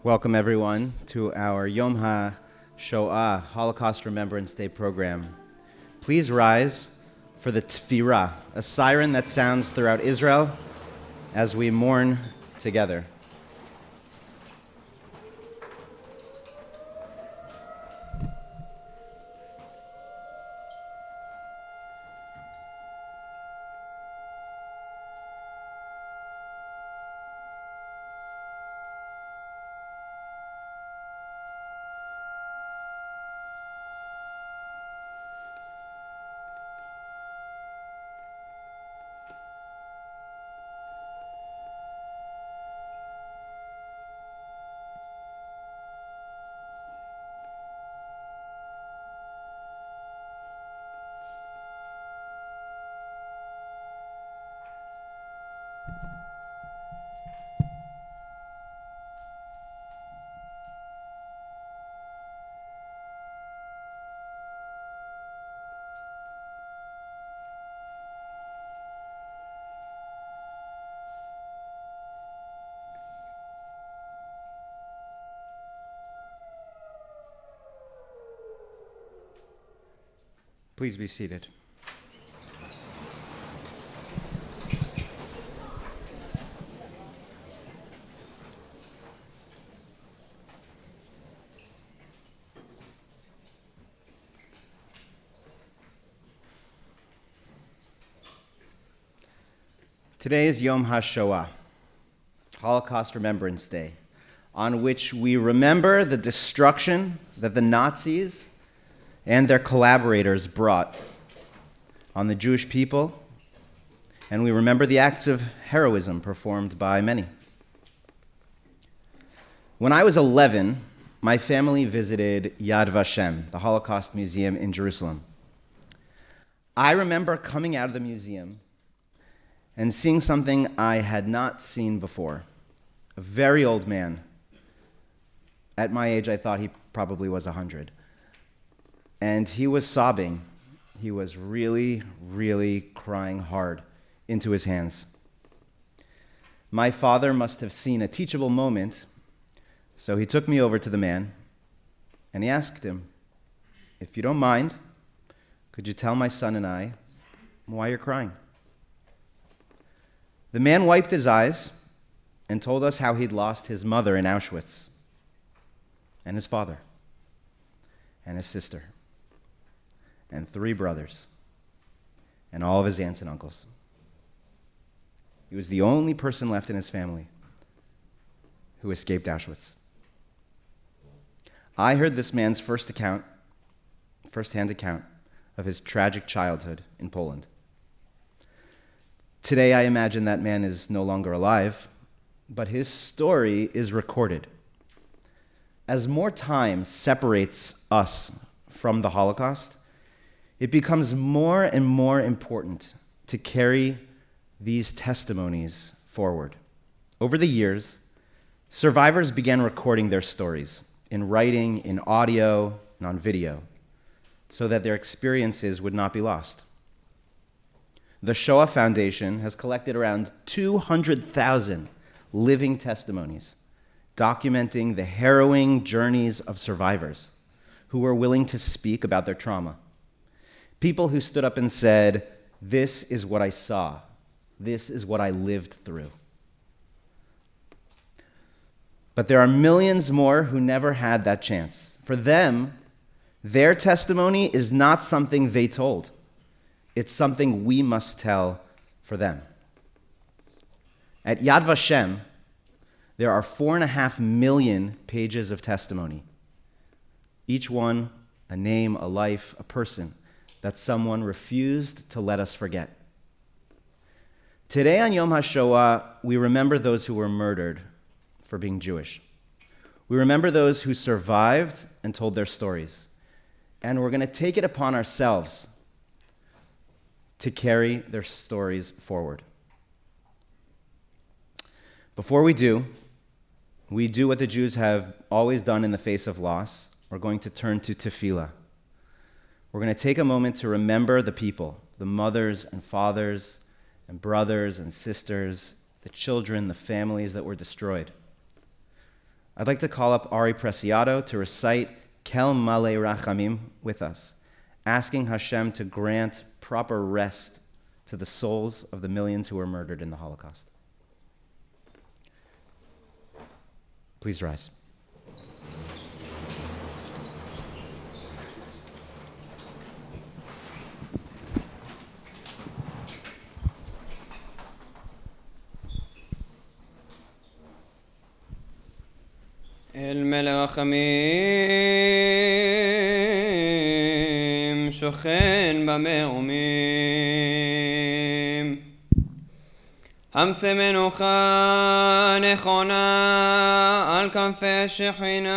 Welcome everyone to our Yom HaShoah, Holocaust Remembrance Day program. Please rise for the Tefirah, a siren that sounds throughout Israel as we mourn together. Please be seated. Today is Yom HaShoah, Holocaust Remembrance Day, on which we remember the destruction that the Nazis and their collaborators brought on the Jewish people, and we remember the acts of heroism performed by many. When I was 11, my family visited Yad Vashem, the Holocaust Museum in Jerusalem. I remember coming out of the museum and seeing something I had not seen before. A very old man. At my age, I thought he probably was 100. And he was sobbing. He was really, really crying hard into his hands. My father must have seen a teachable moment, so he took me over to the man, and he asked him, "If you don't mind, could you tell my son and I why you're crying?" The man wiped his eyes and told us how he'd lost his mother in Auschwitz, and his father, and his sister, and 3 brothers, and all of his aunts and uncles. He was the only person left in his family who escaped Auschwitz. I heard this man's first-hand account of his tragic childhood in Poland. Today, I imagine that man is no longer alive, but his story is recorded. As more time separates us from the Holocaust, it becomes more and more important to carry these testimonies forward. Over the years, survivors began recording their stories in writing, in audio, and on video, so that their experiences would not be lost. The Shoah Foundation has collected around 200,000 living testimonies documenting the harrowing journeys of survivors who were willing to speak about their trauma. People who stood up and said, "This is what I saw. This is what I lived through." But there are millions more who never had that chance. For them, their testimony is not something they told. It's something we must tell for them. At Yad Vashem, there are 4.5 million pages of testimony. Each one a name, a life, a person that someone refused to let us forget. Today on Yom HaShoah, we remember those who were murdered for being Jewish. We remember those who survived and told their stories. And we're going to take it upon ourselves to carry their stories forward. Before we do what the Jews have always done in the face of loss. We're going to turn to tefillah. We're going to take a moment to remember the people, the mothers and fathers and brothers and sisters, the children, the families that were destroyed. I'd like to call up Ari Preciado to recite Kel Male Rachamim with us, asking Hashem to grant proper rest to the souls of the millions who were murdered in the Holocaust. Please rise. אל מלך רחמים שוכן במרומים המצא מנוחה נכונה על כנפי שכינם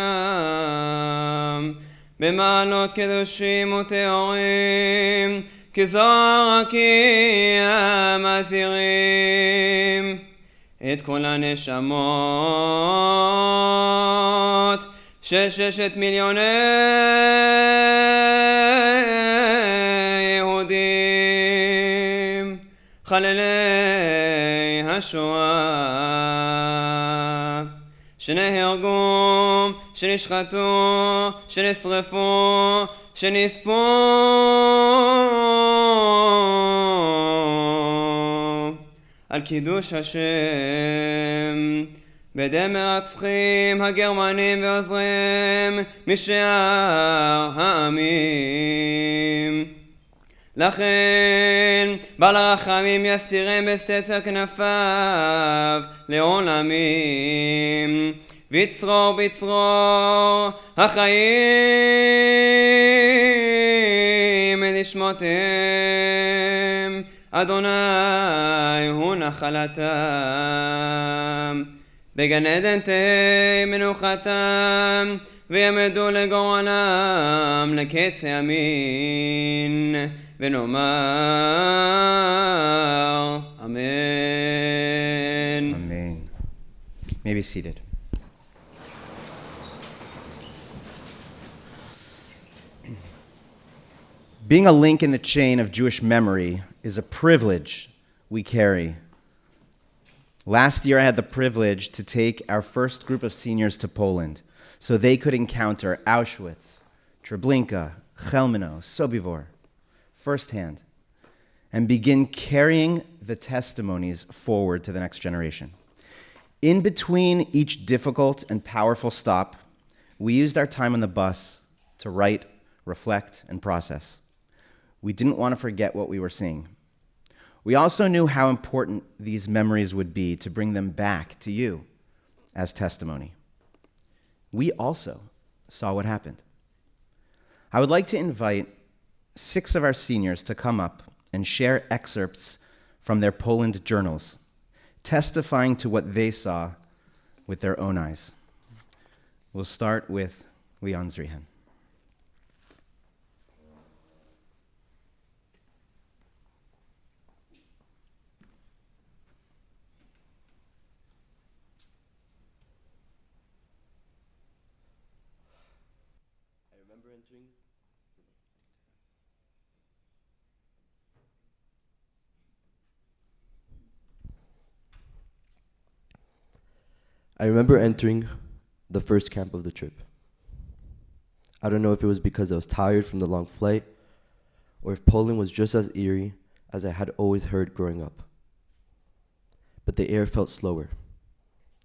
במעלות קדושים וטהורים כזוהר רקיע מזהירים את כל הנשמות של 6 מיליוני יהודים חללי השואה שנהרגו, שנשחטו, שנשרפו, שנספו על קידוש השם בדם מרצחים הגרמנים ועוזריהם משאר העמים. לכן בעל הרחמים יסירם בסתר כנפיו לעולמים ויצרור בצרור החיים נשמותיהם אדוני הוא נחלתם בגן עדן תהא מנוחתם ויעמדו לגורלם לקץ הימין ונאמר אמן. Amen. May be seated. Being a link in the chain of Jewish memory is a privilege we carry. Last year, I had the privilege to take our first group of seniors to Poland so they could encounter Auschwitz, Treblinka, Chelmno, Sobibor firsthand and begin carrying the testimonies forward to the next generation. In between each difficult and powerful stop, we used our time on the bus to write, reflect, and process. We didn't want to forget what we were seeing. We also knew how important these memories would be to bring them back to you as testimony. We also saw what happened. I would like to invite 6 of our seniors to come up and share excerpts from their Poland journals, testifying to what they saw with their own eyes. We'll start with Leon Zrihan. I remember entering the first camp of the trip. I don't know if it was because I was tired from the long flight or if Poland was just as eerie as I had always heard growing up. But the air felt slower.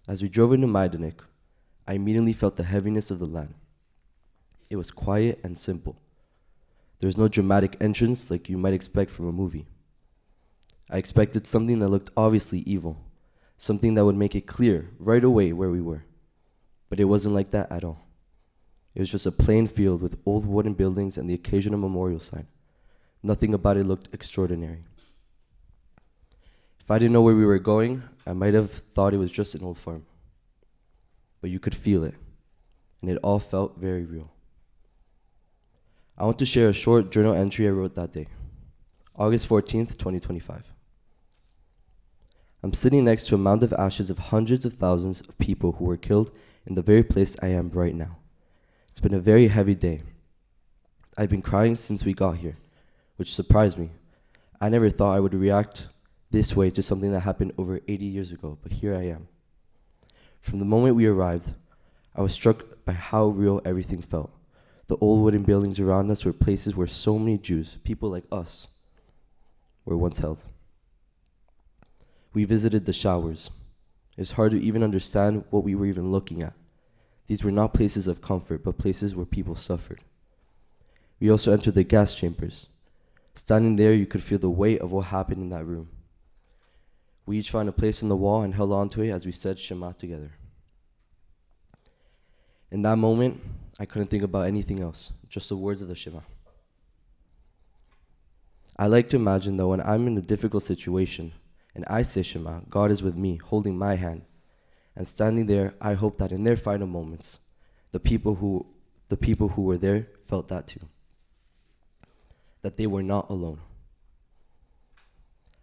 As we drove into Majdanek, I immediately felt the heaviness of the land. It was quiet and simple. There was no dramatic entrance like you might expect from a movie. I expected something that looked obviously evil, something that would make it clear right away where we were. But it wasn't like that at all. It was just a plain field with old wooden buildings and the occasional memorial sign. Nothing about it looked extraordinary. If I didn't know where we were going, I might have thought it was just an old farm. But you could feel it, and it all felt very real. I want to share a short journal entry I wrote that day, August 14th, 2025. I'm sitting next to a mound of ashes of hundreds of thousands of people who were killed in the very place I am right now. It's been a very heavy day. I've been crying since we got here, which surprised me. I never thought I would react this way to something that happened over 80 years ago, but here I am. From the moment we arrived, I was struck by how real everything felt. The old wooden buildings around us were places where so many Jews, people like us, were once held. We visited the showers. It was hard to even understand what we were even looking at. These were not places of comfort, but places where people suffered. We also entered the gas chambers. Standing there, you could feel the weight of what happened in that room. We each found a place in the wall and held on to it as we said Shema together. In that moment, I couldn't think about anything else, just the words of the Shema. I like to imagine that when I'm in a difficult situation and I say Shema, God is with me, holding my hand. And standing there, I hope that in their final moments, the people who were there felt that too. That they were not alone.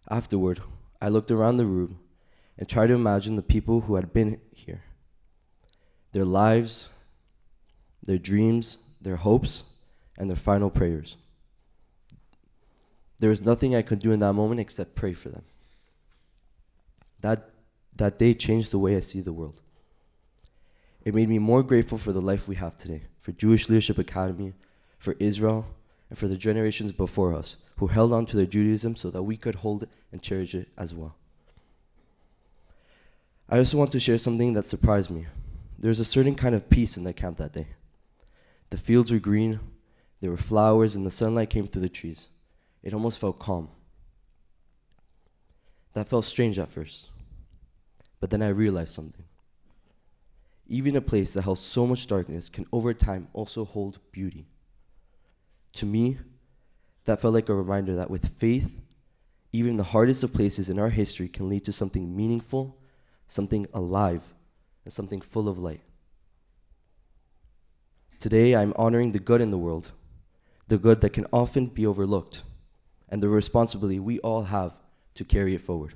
Afterward, I looked around the room and tried to imagine the people who had been here. Their lives, their dreams, their hopes, and their final prayers. There was nothing I could do in that moment except pray for them. That day changed the way I see the world. It made me more grateful for the life we have today, for Jewish Leadership Academy, for Israel, and for the generations before us who held on to their Judaism so that we could hold and cherish it as well. I also want to share something that surprised me. There was a certain kind of peace in the camp that day. The fields were green, there were flowers, and the sunlight came through the trees. It almost felt calm. That felt strange at first. But then I realized something. Even a place that held so much darkness can over time also hold beauty. To me, that felt like a reminder that with faith, even the hardest of places in our history can lead to something meaningful, something alive, and something full of light. Today, I'm honoring the good in the world, the good that can often be overlooked, and the responsibility we all have to carry it forward.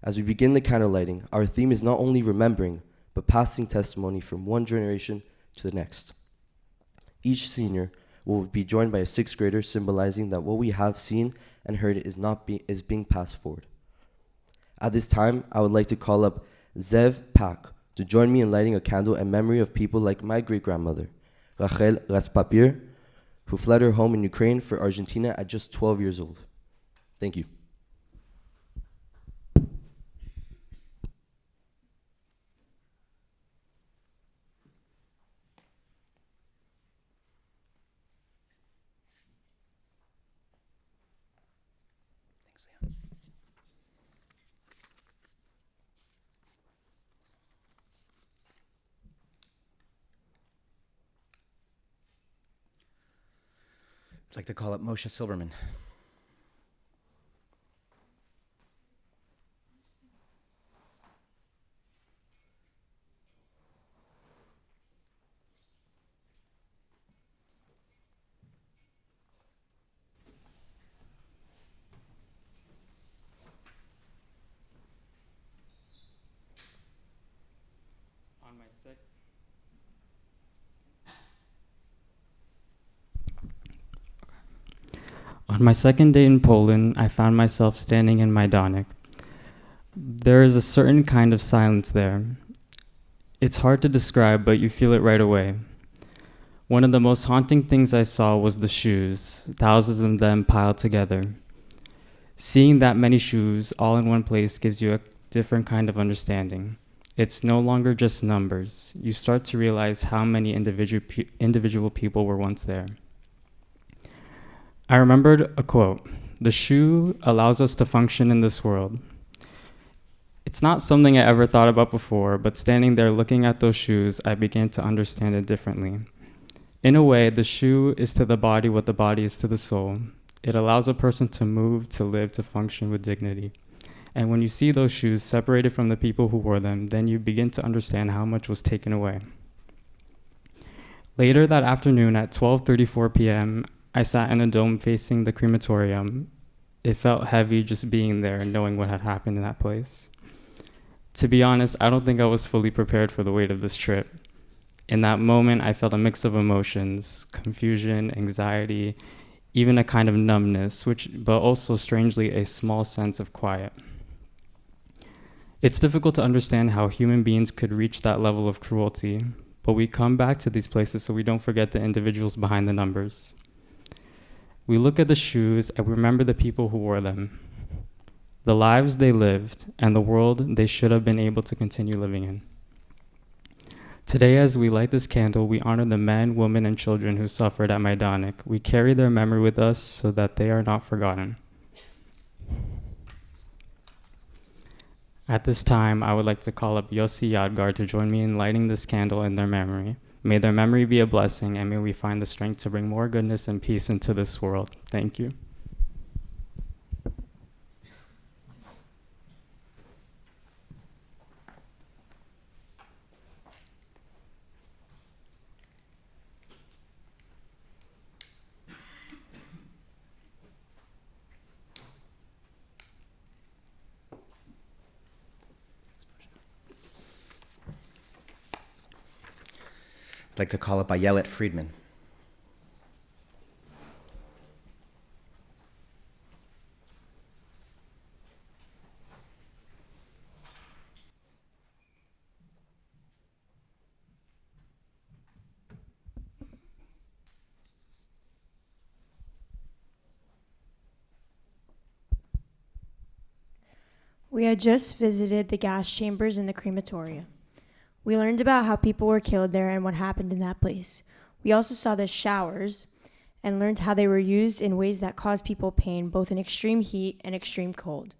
As we begin the candle lighting, our theme is not only remembering, but passing testimony from one generation to the next. Each senior will be joined by a sixth grader, symbolizing that what we have seen and heard is being passed forward. At this time, I would like to call up Zev Pak to join me in lighting a candle in memory of people like my great-grandmother, Rachel Raspapir, who fled her home in Ukraine for Argentina at just 12 years old. Thank you. I'd like to call up Moshe Silberman. On my second day in Poland, I found myself standing in Majdanek. There is a certain kind of silence there. It's hard to describe, but you feel it right away. One of the most haunting things I saw was the shoes, thousands of them piled together. Seeing that many shoes all in one place gives you a different kind of understanding. It's no longer just numbers. You start to realize how many individual people were once there. I remembered a quote: "The shoe allows us to function in this world." It's not something I ever thought about before, but standing there looking at those shoes, I began to understand it differently. In a way, the shoe is to the body what the body is to the soul. It allows a person to move, to live, to function with dignity. And when you see those shoes separated from the people who wore them, then you begin to understand how much was taken away. Later that afternoon at 12:34 p.m., I sat in a dome facing the crematorium. It felt heavy just being there and knowing what had happened in that place. To be honest, I don't think I was fully prepared for the weight of this trip. In that moment, I felt a mix of emotions: confusion, anxiety, even a kind of numbness, but also strangely a small sense of quiet. It's difficult to understand how human beings could reach that level of cruelty, but we come back to these places so we don't forget the individuals behind the numbers. We look at the shoes and remember the people who wore them, the lives they lived, and the world they should have been able to continue living in. Today, as we light this candle, we honor the men, women, and children who suffered at Majdanek. We carry their memory with us so that they are not forgotten. At this time, I would like to call up Yossi Yadgar to join me in lighting this candle in their memory. May their memory be a blessing, and may we find the strength to bring more goodness and peace into this world. Thank you. I'd like to call up Ayelet Friedman. We had just visited the gas chambers in the crematoria. We learned about how people were killed there and what happened in that place. We also saw the showers and learned how they were used in ways that caused people pain, both in extreme heat and extreme cold.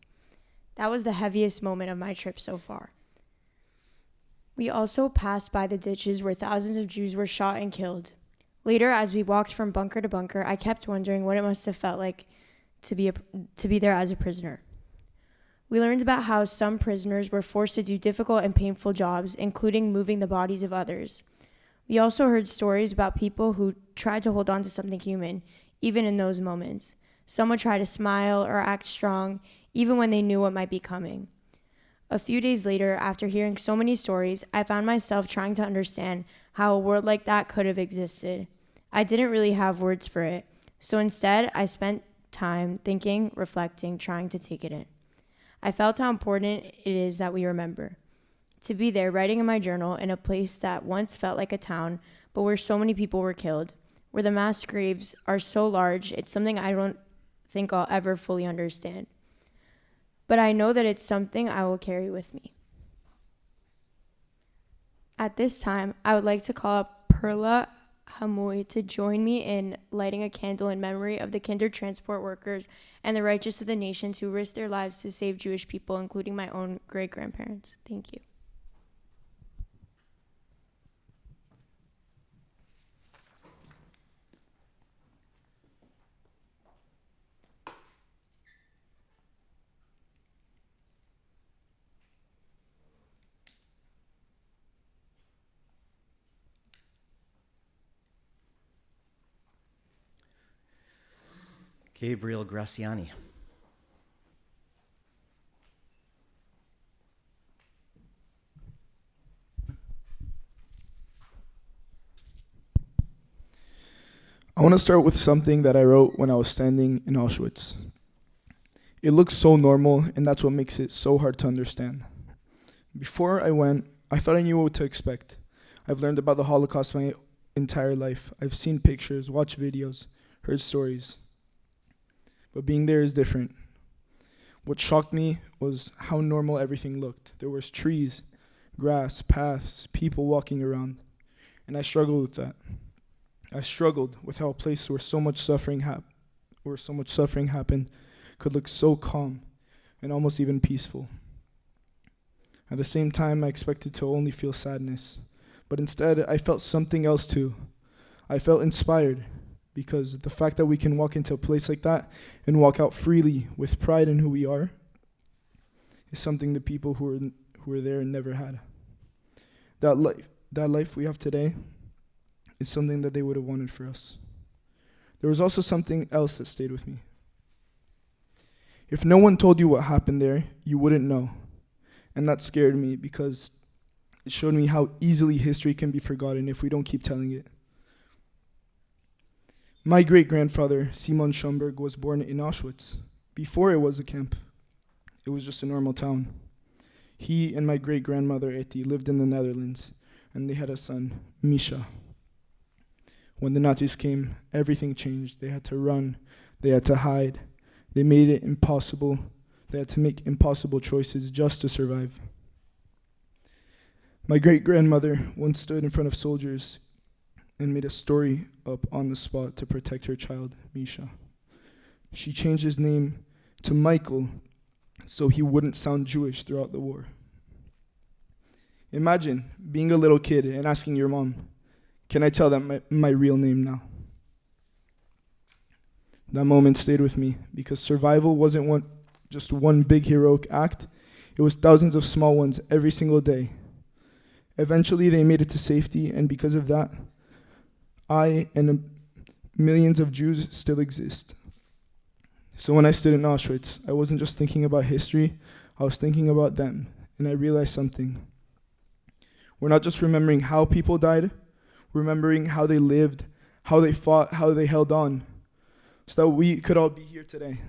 That was the heaviest moment of my trip so far. We also passed by the ditches where thousands of Jews were shot and killed. Later, as we walked from bunker to bunker, I kept wondering what it must have felt like to be there as a prisoner. We learned about how some prisoners were forced to do difficult and painful jobs, including moving the bodies of others. We also heard stories about people who tried to hold on to something human, even in those moments. Some would try to smile or act strong, even when they knew what might be coming. A few days later, after hearing so many stories, I found myself trying to understand how a world like that could have existed. I didn't really have words for it, so instead, I spent time thinking, reflecting, trying to take it in. I felt how important it is that we remember. To be there, writing in my journal, in a place that once felt like a town, but where so many people were killed, where the mass graves are so large, it's something I don't think I'll ever fully understand. But I know that it's something I will carry with me. At this time, I would like to call up Perla Hamoy to join me in lighting a candle in memory of the kinder transport workers and the righteous of the nations who risked their lives to save Jewish people, including my own great-grandparents. Thank you. Gabriel Graciani. I want to start with something that I wrote when I was standing in Auschwitz. It looks so normal, and that's what makes it so hard to understand. Before I went, I thought I knew what to expect. I've learned about the Holocaust my entire life. I've seen pictures, watched videos, heard stories. But being there is different. What shocked me was how normal everything looked. There was trees, grass, paths, people walking around. And I struggled with that. I struggled with how a place where so much suffering happened could look so calm and almost even peaceful. At the same time, I expected to only feel sadness, but instead I felt something else too. I felt inspired because the fact that we can walk into a place like that and walk out freely with pride in who we are is something the people who were there never had. That life we have today is something that they would have wanted for us. There was also something else that stayed with me. If no one told you what happened there, you wouldn't know. And that scared me because it showed me how easily history can be forgotten if we don't keep telling it. My great-grandfather, Simon Schomburg, was born in Auschwitz. Before it was a camp, it was just a normal town. He and my great-grandmother Eti lived in the Netherlands, and they had a son, Misha. When the Nazis came, everything changed. They had to run. They had to hide. They made it impossible. They had to make impossible choices just to survive. My great-grandmother once stood in front of soldiers and made a story up on the spot to protect her child, Misha. She changed his name to Michael so he wouldn't sound Jewish throughout the war. Imagine being a little kid and asking your mom, "Can I tell them my real name now?" That moment stayed with me because survival wasn't just one big heroic act. It was thousands of small ones every single day. Eventually, they made it to safety, and because of that, I and millions of Jews still exist. So when I stood in Auschwitz, I wasn't just thinking about history, I was thinking about them, and I realized something. We're not just remembering how people died, we're remembering how they lived, how they fought, how they held on, so that we could all be here today.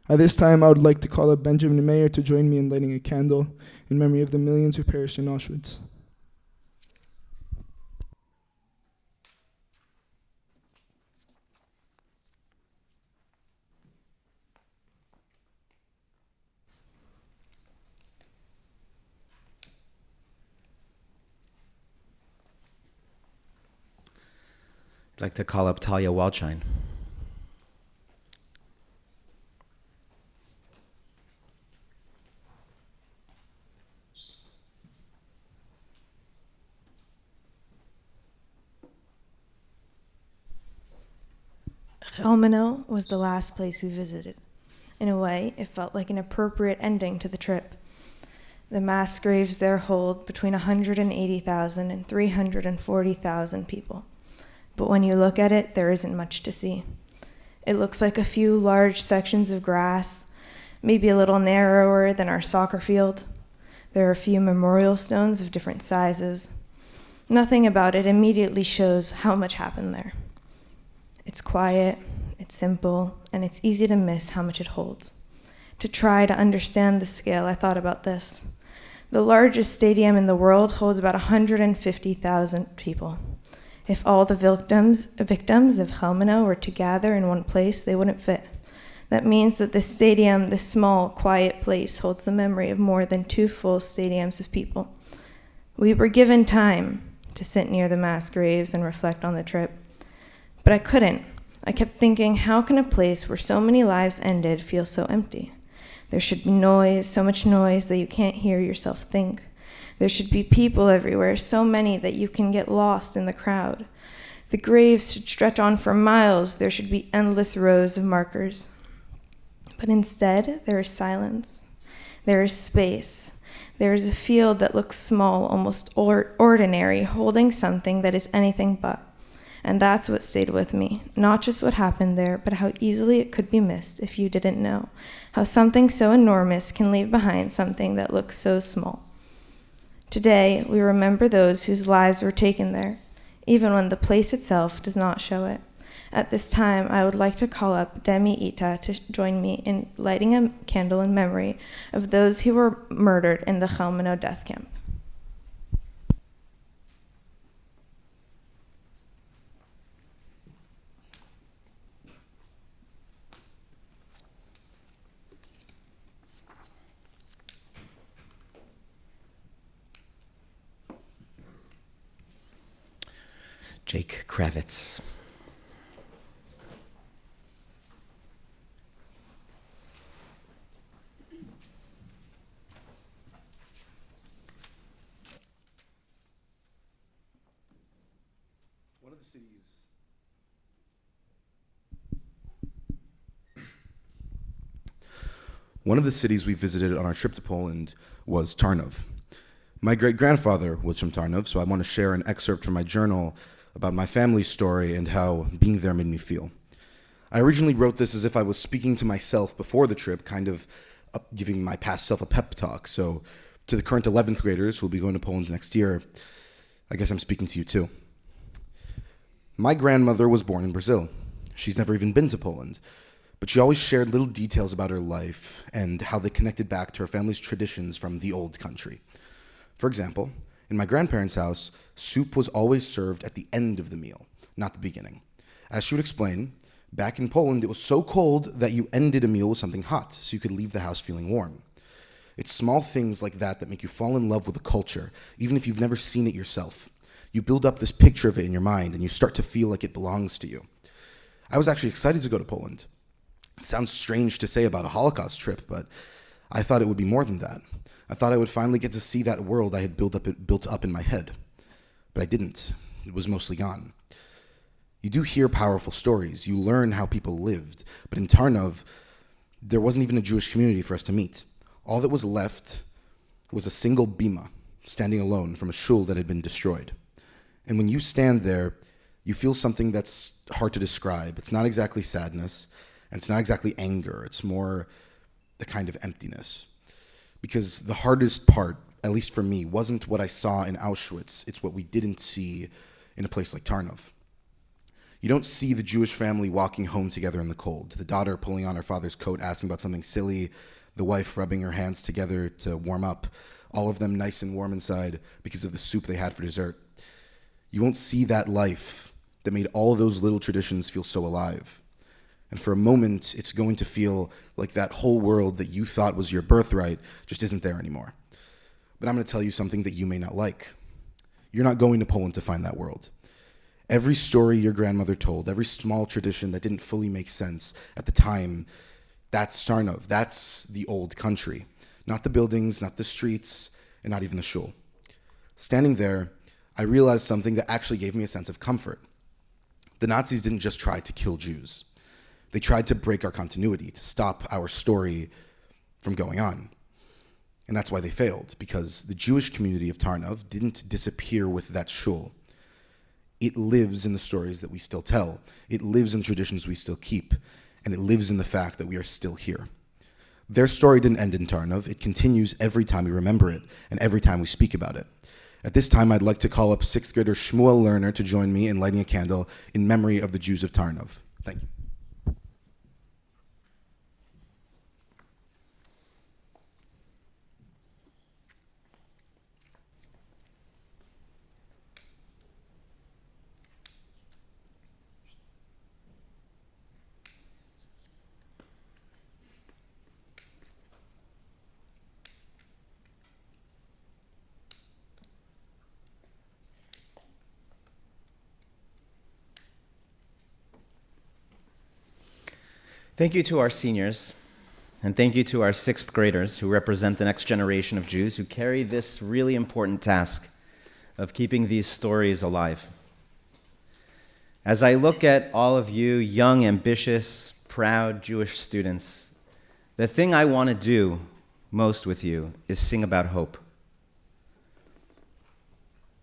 At this time, I would like to call up Benjamin Mayer to join me in lighting a candle in memory of the millions who perished in Auschwitz. I'd like to call up Talia Waldschein. Helmano was the last place we visited. In a way, it felt like an appropriate ending to the trip. The mass graves there hold between 180,000 and 340,000 people. But when you look at it, there isn't much to see. It looks like a few large sections of grass, maybe a little narrower than our soccer field. There are a few memorial stones of different sizes. Nothing about it immediately shows how much happened there. It's quiet, it's simple, and it's easy to miss how much it holds. To try to understand the scale, I thought about this. The largest stadium in the world holds about 150,000 people. If all the victims of Helmano were to gather in one place, they wouldn't fit. That means that this stadium, this small, quiet place, holds the memory of more than 2 full stadiums of people. We were given time to sit near the mass graves and reflect on the trip. But I couldn't. I kept thinking, how can a place where so many lives ended feel so empty? There should be noise, so much noise that you can't hear yourself think. There should be people everywhere, so many that you can get lost in the crowd. The graves should stretch on for miles. There should be endless rows of markers. But instead, there is silence. There is space. There is a field that looks small, almost ordinary, holding something that is anything but. And that's what stayed with me, not just what happened there, but how easily it could be missed if you didn't know, how something so enormous can leave behind something that looks so small. Today, we remember those whose lives were taken there, even when the place itself does not show it. At this time, I would like to call up Demi Ita to join me in lighting a candle in memory of those who were murdered in the Helmano death camp. Jake Kravitz. One of the cities we visited on our trip to Poland was Tarnów. My great-grandfather was from Tarnów, so I want to share an excerpt from my journal about my family's story and how being there made me feel. I originally wrote this as if I was speaking to myself before the trip, kind of giving my past self a pep talk. So to the current 11th graders who will be going to Poland next year, I guess I'm speaking to you too. My grandmother was born in Brazil. She's never even been to Poland. But she always shared little details about her life and how they connected back to her family's traditions from the old country. For example, in my grandparents' house, soup was always served at the end of the meal, not the beginning. As she would explain, back in Poland, it was so cold that you ended a meal with something hot, so you could leave the house feeling warm. It's small things like that that make you fall in love with a culture, even if you've never seen it yourself. You build up this picture of it in your mind, and you start to feel like it belongs to you. I was actually excited to go to Poland. It sounds strange to say about a Holocaust trip, but I thought it would be more than that. I thought I would finally get to see that world I had built up in my head. But I didn't. It was mostly gone. You do hear powerful stories. You learn how people lived. But in Tarnov, there wasn't even a Jewish community for us to meet. All that was left was a single bima, standing alone from a shul that had been destroyed. And when you stand there, you feel something that's hard to describe. It's not exactly sadness, and it's not exactly anger. It's more the kind of emptiness. Because the hardest part, at least for me, wasn't what I saw in Auschwitz. It's what we didn't see in a place like Tarnov. You don't see the Jewish family walking home together in the cold, the daughter pulling on her father's coat, asking about something silly, the wife rubbing her hands together to warm up, all of them nice and warm inside because of the soup they had for dessert. You won't see that life that made all of those little traditions feel so alive. And for a moment, it's going to feel like that whole world that you thought was your birthright just isn't there anymore. But I'm going to tell you something that you may not like. You're not going to Poland to find that world. Every story your grandmother told, every small tradition that didn't fully make sense at the time, that's Tarnov. That's the old country. Not the buildings, not the streets, and not even the shul. Standing there, I realized something that actually gave me a sense of comfort. The Nazis didn't just try to kill Jews. They tried to break our continuity, to stop our story from going on. And that's why they failed, because the Jewish community of Tarnov didn't disappear with that shul. It lives in the stories that we still tell. It lives in traditions we still keep. And it lives in the fact that we are still here. Their story didn't end in Tarnov. It continues every time we remember it and every time we speak about it. At this time, I'd like to call up 6th grader Shmuel Lerner to join me in lighting a candle in memory of the Jews of Tarnov. Thank you. Thank you to our seniors, and thank you to our 6th graders who represent the next generation of Jews who carry this really important task of keeping these stories alive. As I look at all of you young, ambitious, proud Jewish students, the thing I want to do most with you is sing about hope.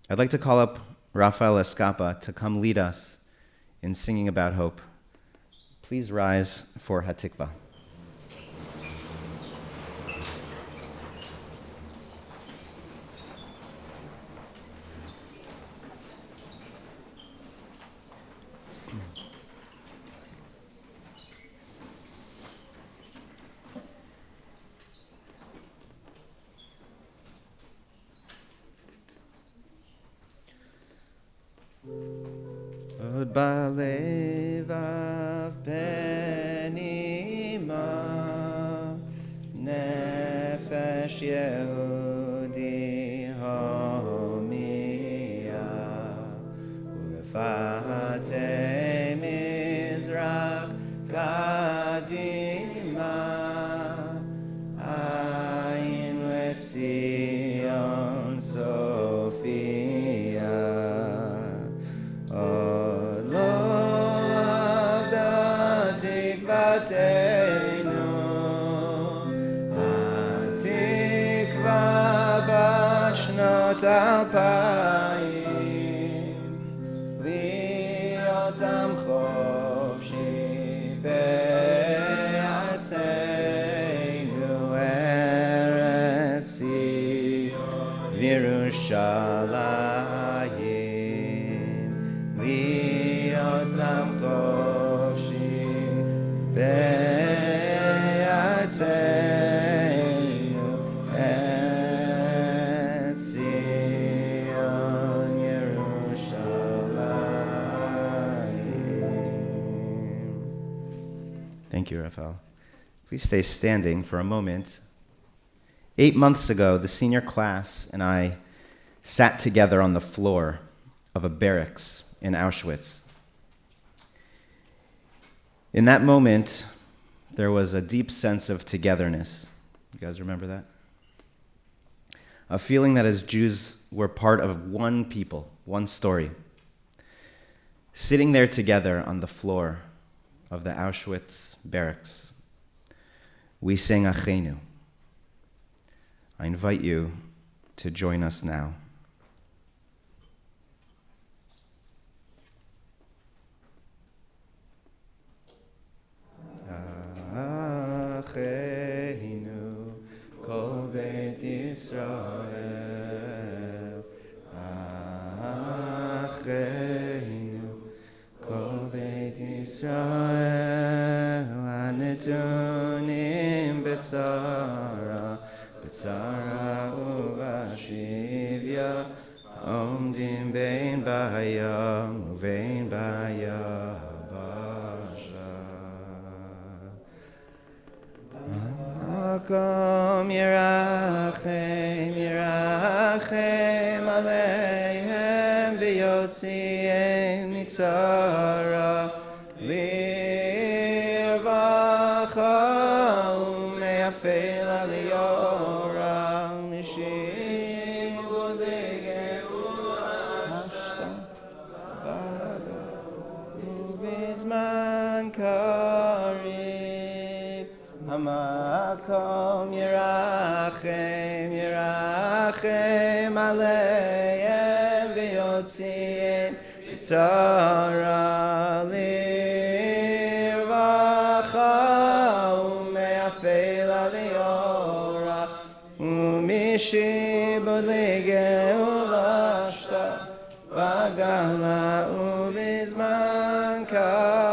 I'd like to call up Rafael Escapa to come lead us in singing about hope. Please rise for Hatikva. Od balevav benima nefesh Yehudi homia ulefate mizrach kadima ayin letzion Sophia. Alpayim liot Thank you, Raphael. Please stay standing for a moment. 8 months ago, the senior class and I sat together on the floor of a barracks in Auschwitz. In that moment, there was a deep sense of togetherness. You guys remember that? A feeling that as Jews, we're part of one people, one story. Sitting there together on the floor of the Auschwitz barracks, we sang Achenu. I invite you to join us now. Achenu, kol Beit Yisrael. Achenu, kol Beit Yisrael. Hanetunim betzara, betzara ubashivya, omdim bein bayam uvein bayabasha. Makom yirachem, yirachem aleihem, v'yotziim mitzara, lirvacha u'me'afel aliyora, mishim u'vodegeh u'ashta, baga u'bizman karib. Hamakom yirachem, yirachem aleihem, v'yotziim mitzara, lirvacha u'me'afel aliyora, u'mishib u'legeh u'lashta, v'gala u'bizman karib.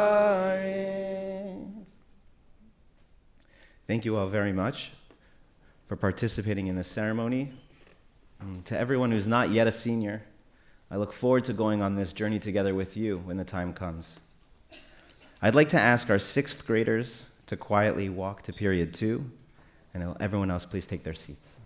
Thank you all very much for participating in this ceremony. To everyone who's not yet a senior, I look forward to going on this journey together with you when the time comes. I'd like to ask our 6th graders to quietly walk to period 2, and everyone else please take their seats.